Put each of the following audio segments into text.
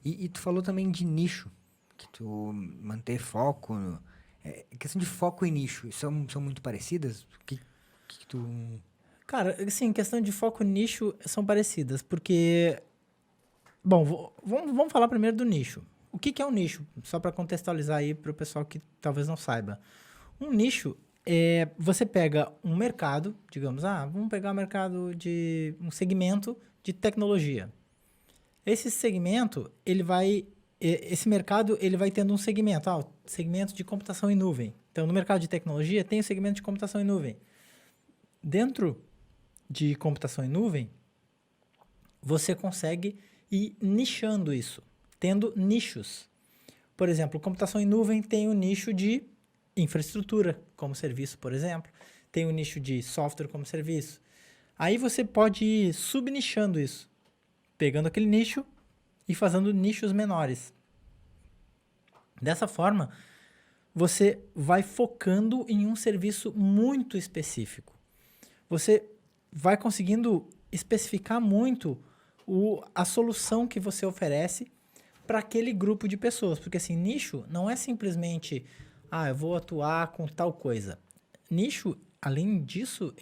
E tu falou também de nicho, que tu manter foco. Questão de foco e nicho, são muito parecidas? Que tu. Cara, assim, questão de foco e nicho são parecidas, porque... Bom, vamos falar primeiro do nicho. O que é um nicho? Só para contextualizar aí para o pessoal que talvez não saiba. Um nicho é você pega um mercado, digamos, vamos pegar o mercado de um segmento de tecnologia. Esse segmento, esse mercado, ele vai tendo um segmento, o segmento de computação em nuvem. Então, no mercado de tecnologia, tem o segmento de computação em nuvem. Dentro de computação em nuvem, você consegue ir nichando isso, tendo nichos. Por exemplo, computação em nuvem tem o nicho de infraestrutura como serviço, por exemplo. Tem o nicho de software como serviço. Aí você pode ir subnichando isso, pegando aquele nicho e fazendo nichos menores. Dessa forma, você vai focando em um serviço muito específico. Você vai conseguindo especificar muito a solução que você oferece para aquele grupo de pessoas. Porque assim, nicho não é simplesmente, eu vou atuar com tal coisa. Nicho, além disso,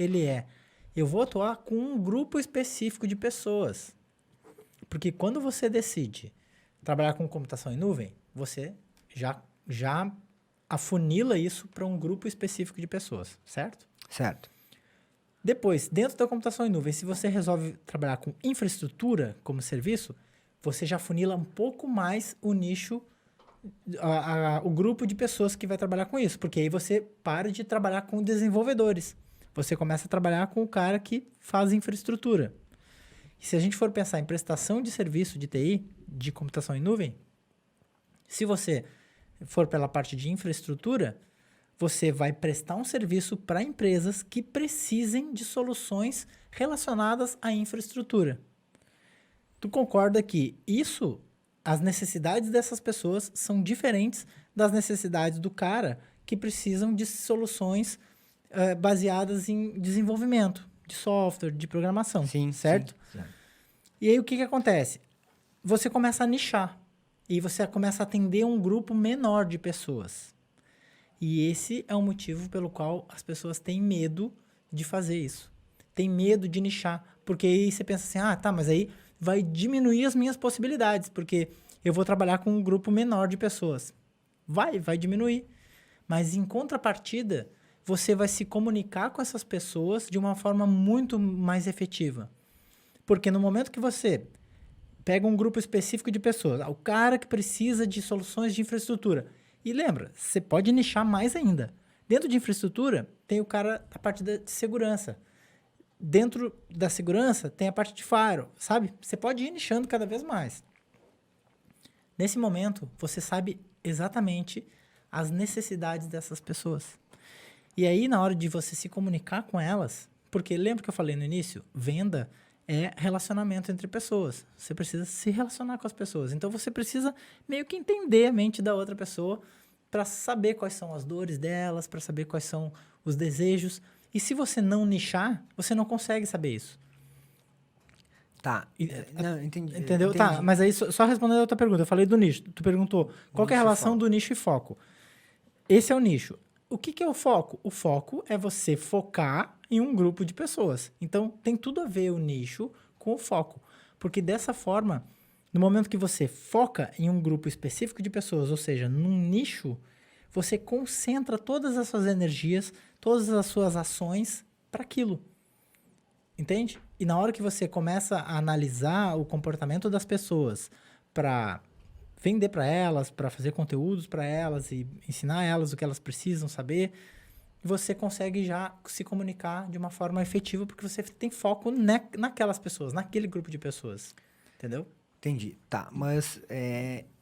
eu vou atuar com um grupo específico de pessoas. Porque quando você decide trabalhar com computação em nuvem, você já afunila isso para um grupo específico de pessoas, certo? Certo. Depois, dentro da computação em nuvem, se você resolve trabalhar com infraestrutura como serviço, você já funila um pouco mais o nicho, o grupo de pessoas que vai trabalhar com isso, porque aí você para de trabalhar com desenvolvedores. Você começa a trabalhar com o cara que faz infraestrutura. E se a gente for pensar em prestação de serviço de TI, de computação em nuvem, se você for pela parte de infraestrutura, você vai prestar um serviço para empresas que precisem de soluções relacionadas à infraestrutura. Tu concorda que as necessidades dessas pessoas são diferentes das necessidades do cara que precisam de soluções baseadas em desenvolvimento de software, de programação, Sim, sim. certo? Certo. E aí o que acontece? Você começa a nichar e você começa a atender um grupo menor de pessoas. E esse é o motivo pelo qual as pessoas têm medo de fazer isso. Tem medo de nichar. Porque aí você pensa assim, mas aí vai diminuir as minhas possibilidades, porque eu vou trabalhar com um grupo menor de pessoas. Vai diminuir. Mas em contrapartida, você vai se comunicar com essas pessoas de uma forma muito mais efetiva. Porque no momento que você pega um grupo específico de pessoas, o cara que precisa de soluções de infraestrutura. E lembra, você pode nichar mais ainda. Dentro de infraestrutura, tem o cara da parte de segurança. Dentro da segurança, tem a parte de firewall, sabe? Você pode ir nichando cada vez mais. Nesse momento, você sabe exatamente as necessidades dessas pessoas. E aí, na hora de você se comunicar com elas, porque lembra que eu falei no início? Venda é relacionamento entre pessoas. Você precisa se relacionar com as pessoas. Então, você precisa meio que entender a mente da outra pessoa para saber quais são as dores delas, para saber quais são os desejos. E se você não nichar, você não consegue saber isso. Tá. Não, entendi. Entendeu? Tá, Entendi. mas aí só respondendo a outra pergunta. Eu falei do nicho. Tu perguntou qual que é a Nicho e relação do foco. nicho e foco. Esse é o nicho. O que é o foco? O foco é você focar em um grupo de pessoas. Então, tem tudo a ver o nicho com o foco. Porque dessa forma, no momento que você foca em um grupo específico de pessoas, ou seja, num nicho, você concentra todas as suas energias, todas as suas ações para aquilo. Entende? E na hora que você começa a analisar o comportamento das pessoas para vender para elas, para fazer conteúdos para elas e ensinar elas o que elas precisam saber, você consegue já se comunicar de uma forma efetiva porque você tem foco naquelas pessoas, naquele grupo de pessoas. Entendeu? Entendi. Tá, mas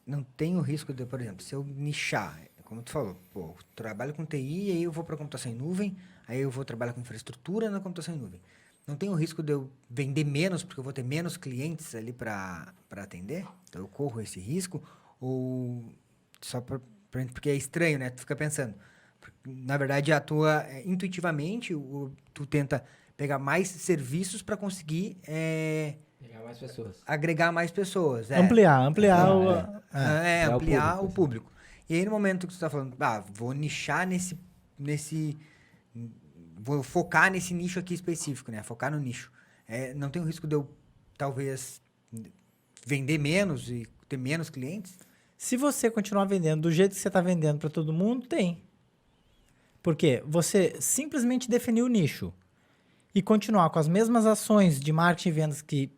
não tem o risco de, por exemplo, se eu nichar, como tu falou, pô, trabalho com TI, aí eu vou para computação em nuvem, aí eu vou trabalhar com infraestrutura na computação em nuvem. Não tem o risco de eu vender menos, porque eu vou ter menos clientes ali para atender? Então eu corro esse risco? Ou só porque é estranho, né? Tu fica pensando. Na verdade, atua intuitivamente, tu tenta pegar mais serviços para conseguir Pegar mais pessoas. agregar mais pessoas. Ampliar Ampliar o público. público. E aí, no momento que você está falando, vou nichar vou focar nesse nicho aqui específico, né? Focar no nicho. Não tem o risco de eu, talvez, vender menos e ter menos clientes? Se você continuar vendendo do jeito que você está vendendo para todo mundo, tem. Porque você simplesmente definiu o nicho e continuar com as mesmas ações de marketing e vendas que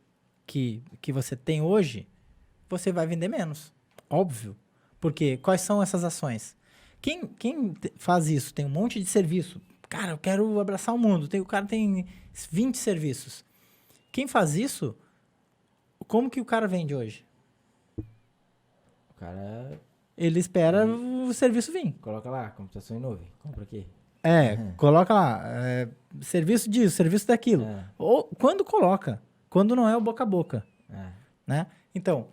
você tem hoje, você vai vender menos. Óbvio. Porque quais são essas ações? Quem faz isso? Tem um monte de serviço. Cara, eu quero abraçar o mundo. O cara tem 20 serviços. Quem faz isso, como que o cara vende hoje? O cara Ele espera o serviço vir. coloca lá, computação em nuvem. Compra aqui. Coloca lá, serviço disso, serviço daquilo. Ou quando coloca, quando não é o boca a boca, né? Então...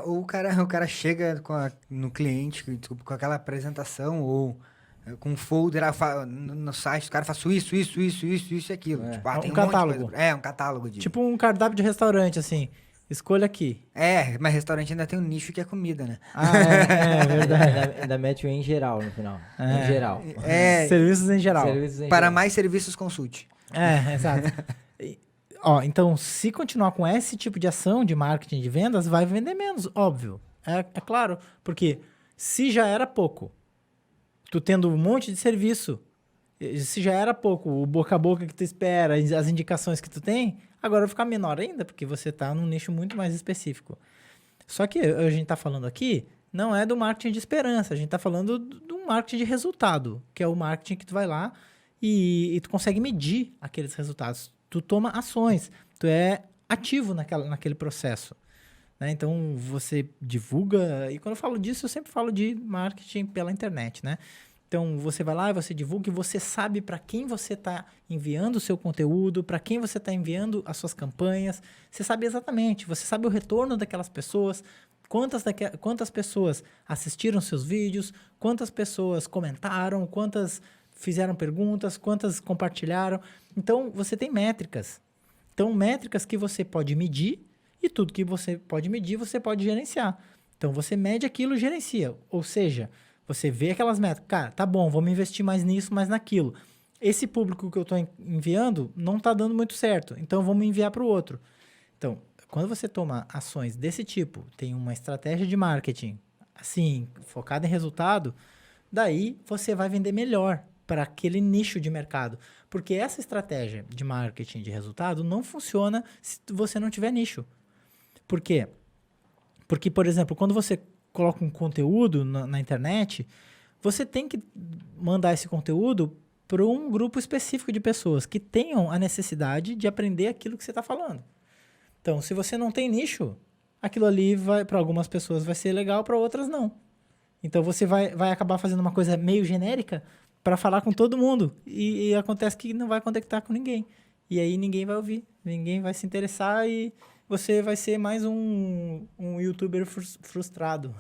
Ou o cara chega no cliente, com aquela apresentação, ou com um folder no site, o cara faz isso e aquilo. Tipo, tem um catálogo. monte de coisa. Um catálogo de... Tipo um cardápio de restaurante, assim. Escolha aqui. Mas restaurante ainda tem um nicho que é comida, né? É verdade. Ainda mete o em geral no final. Em geral. Serviços em geral. Para mais serviços, consulte. Exato. Então, se continuar com esse tipo de ação de marketing de vendas, vai vender menos, óbvio. É claro, porque se já era pouco, tu tendo um monte de serviço, se já era pouco o boca a boca que tu espera, as indicações que tu tem, agora vai ficar menor ainda, porque você está num nicho muito mais específico. Só que a gente está falando aqui, não é do marketing de esperança, a gente está falando do marketing de resultado, que é o marketing que tu vai lá e tu consegue medir aqueles resultados. Tu toma ações, tu é ativo naquele processo. Né? Então, você divulga, e quando eu falo disso, eu sempre falo de marketing pela internet, né? Então, você vai lá e você divulga e você sabe para quem você está enviando o seu conteúdo, para quem você está enviando as suas campanhas. Você sabe exatamente, você sabe o retorno daquelas pessoas, quantas pessoas assistiram seus vídeos, quantas pessoas comentaram, quantas fizeram perguntas, quantas compartilharam. Então, você tem métricas. Então, métricas que você pode medir e tudo que você pode medir, você pode gerenciar. Então, você mede aquilo e gerencia. Ou seja... Você vê aquelas métricas, cara, tá bom, vamos investir mais nisso, mais naquilo. Esse público que eu estou enviando não está dando muito certo, então vamos enviar para o outro. Então, quando você toma ações desse tipo, tem uma estratégia de marketing, assim, focada em resultado, daí você vai vender melhor para aquele nicho de mercado. Porque essa estratégia de marketing de resultado não funciona se você não tiver nicho. Por quê? Porque, por exemplo, quando você coloca um conteúdo na internet, você tem que mandar esse conteúdo para um grupo específico de pessoas que tenham a necessidade de aprender aquilo que você está falando. Então, se você não tem nicho, aquilo ali para algumas pessoas vai ser legal, para outras não. Então, você vai acabar fazendo uma coisa meio genérica para falar com todo mundo e acontece que não vai conectar com ninguém. E aí ninguém vai ouvir, ninguém vai se interessar e você vai ser mais um youtuber frustrado.